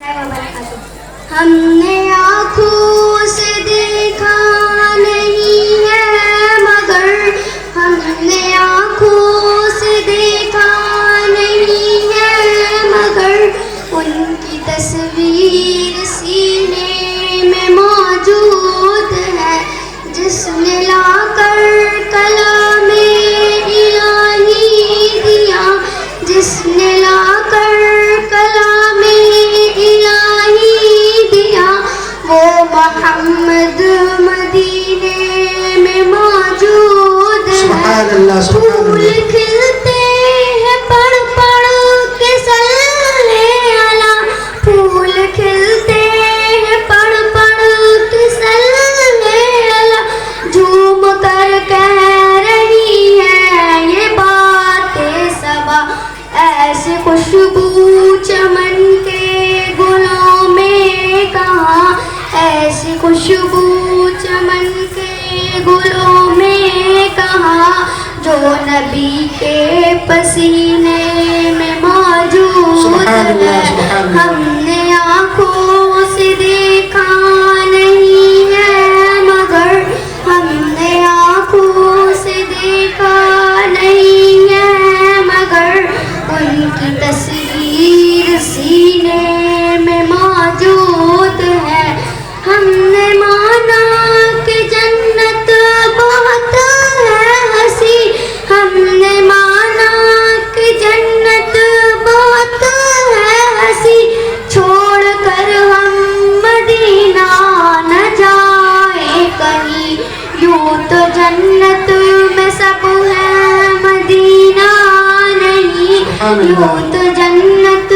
ہم نے آنکھوں سے دیکھا نہیں ہے مگر ہم نے آنکھوں سے دیکھا نہیں ہے مگر ان کی تصویر سینے میں موجود ہے جس نے لا کر کلام الہی دیا جس نے لا کر کلام الہی دیا وہ محمد مدینے میں موجود ہے سبحان اللہ سبحان پھول اللہ کھلتے ہیں پڑھ پڑھ کے صلی علی پھول کھلتے ہیں پڑھ پڑھ کے صلی علی جھوم کر کہہ رہی ہے یہ باتیں صبا ایسی خوشبو چمن کے گلوں میں کہاں ایسی خوشبو چمن کے گلوں میں کہاں جو نبی کے پسینے میں موجود سبحان اللہ ہے سبحان اللہ ہم نے آنکھوں سے دیکھا نہیں ہے مگر ہم نے آنکھوں سے دیکھا نہیں ہے مگر ان کی تصویر سینے میں موجود ہے ہم نے مانا کہ جنت بہت ہے ہنسی ہم نے مانا کہ جنت بہت ہے ہنسی چھوڑ کر ہم مدینہ نہ جائیں کہیں یوں تو جنت میں سب ہے مدینہ نہیں یوں تو جنت